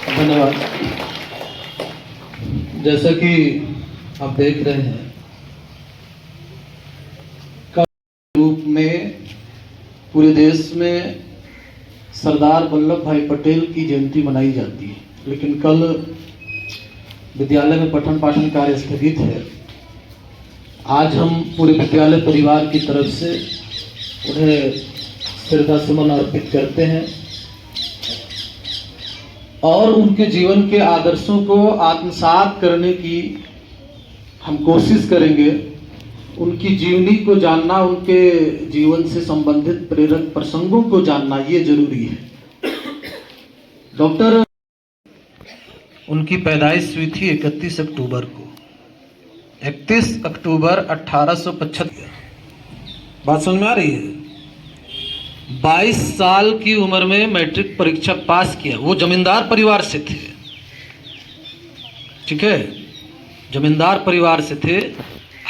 धन्यवाद। जैसा कि आप देख रहे हैं, रूप में पूरे देश में सरदार वल्लभ भाई पटेल की जयंती मनाई जाती है, लेकिन कल विद्यालय में पठन पाठन कार्य स्थगित है। आज हम पूरे विद्यालय परिवार की तरफ से उन्हें श्रद्धा सुमन अर्पित करते हैं और उनके जीवन के आदर्शों को आत्मसात करने की हम कोशिश करेंगे। उनकी जीवनी को जानना, उनके जीवन से संबंधित प्रेरक प्रसंगों को जानना ये जरूरी है। डॉक्टर, उनकी पैदाइश हुई थी 31 अक्टूबर को, 31 अक्टूबर 1875। बात समझ में आ रही है? 22 साल की उम्र में मैट्रिक परीक्षा पास किया। वो जमींदार परिवार से थे, ठीक है, जमींदार परिवार से थे।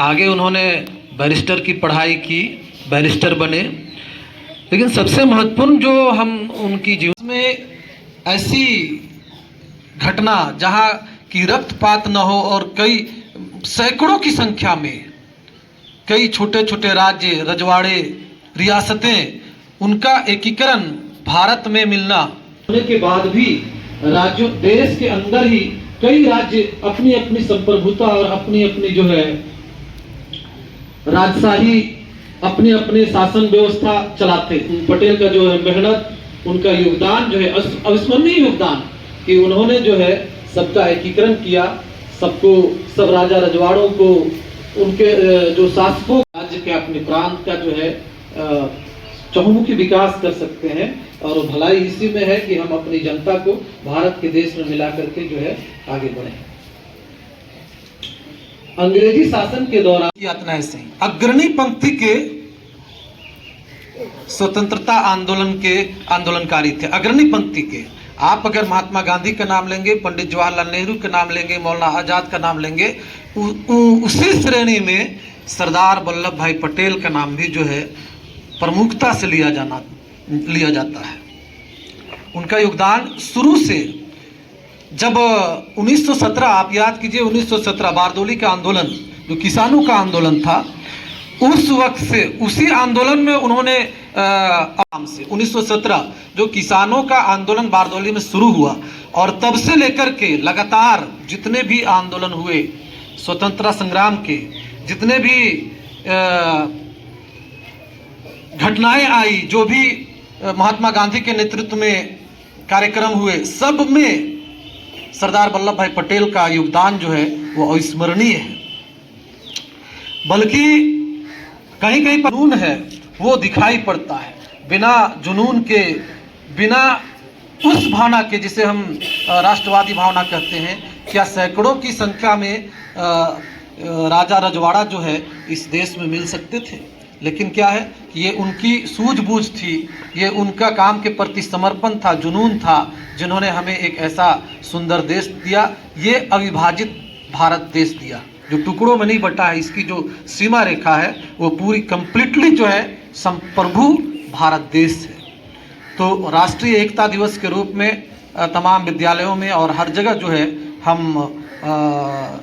आगे उन्होंने बैरिस्टर की पढ़ाई की, बैरिस्टर बने। लेकिन सबसे महत्वपूर्ण जो हम उनकी जीवन में ऐसी घटना जहां की रक्तपात न हो और कई सैकड़ों की संख्या में कई छोटे छोटे राज्य, रजवाड़े, रियासतें, उनका एकीकरण भारत में मिलना होने के बाद भी राज्यों, देश के अंदर ही कई राज्य अपनी अपनी संप्रभुता और अपनी अपनी जो है राजशाही, अपनी अपनी शासन व्यवस्था चलाते। पटेल का जो है मेहनत, उनका योगदान जो है अविस्मरणीय योगदान, कि उन्होंने जो है सबका एकीकरण किया, सबको, सब राजा रजवाड़ों को, उनके जो शासकों, राज्य के अपने प्रांत का जो है चहुमुखी विकास कर सकते हैं। और भलाई इसी में है कि हम अपनी जनता को भारत के देश में मिला करके जो है आगे बढ़े। अंग्रेजी शासन के दौरान यातनाएं सही अग्रणी पंक्ति के स्वतंत्रता आंदोलन के आंदोलनकारी थे, अग्रणी पंक्ति के। आप अगर महात्मा गांधी का नाम लेंगे, पंडित जवाहरलाल नेहरू का नाम लेंगे, मौलाना आजाद का नाम लेंगे, उसी श्रेणी में सरदार वल्लभ भाई पटेल का नाम भी जो है प्रमुखता से लिया जाता है। उनका योगदान शुरू से, जब 1917, आप याद कीजिए 1917 बारदोली का आंदोलन, जो किसानों का आंदोलन था, उस वक्त से उसी आंदोलन में उन्होंने 1917 जो किसानों का आंदोलन बारदोली में शुरू हुआ, और तब से लेकर के लगातार जितने भी आंदोलन हुए स्वतंत्रता संग्राम के, जितने भी घटनाएं आई, जो भी महात्मा गांधी के नेतृत्व में कार्यक्रम हुए, सब में सरदार वल्लभ भाई पटेल का योगदान जो है वो अविस्मरणीय है। बल्कि कहीं कहीं जुनून है वो दिखाई पड़ता है। बिना जुनून के, बिना उस भावना के जिसे हम राष्ट्रवादी भावना कहते हैं, क्या सैकड़ों की संख्या में राजा रजवाड़ा जो है इस देश में मिल सकते थे? लेकिन क्या है कि ये उनकी सूझबूझ थी, ये उनका काम के प्रति समर्पण था, जुनून था, जिन्होंने हमें एक ऐसा सुंदर देश दिया, ये अविभाजित भारत देश दिया, जो टुकड़ों में नहीं बटा है। इसकी जो सीमा रेखा है वो पूरी कंप्लीटली जो है संप्रभु भारत देश है। तो राष्ट्रीय एकता दिवस के रूप में तमाम विद्यालयों में और हर जगह जो है हम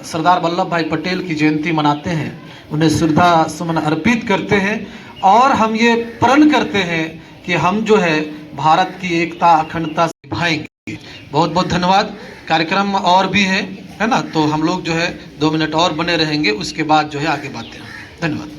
सरदार वल्लभ भाई पटेल की जयंती मनाते हैं, उन्हें श्रद्धा सुमन अर्पित करते हैं, और हम ये प्रण करते हैं कि हम जो है भारत की एकता, अखंडता से निभाएंगे। बहुत बहुत धन्यवाद। कार्यक्रम और भी है ना, तो हम लोग जो है 2 मिनट और बने रहेंगे, उसके बाद जो है आगे बातें। धन्यवाद।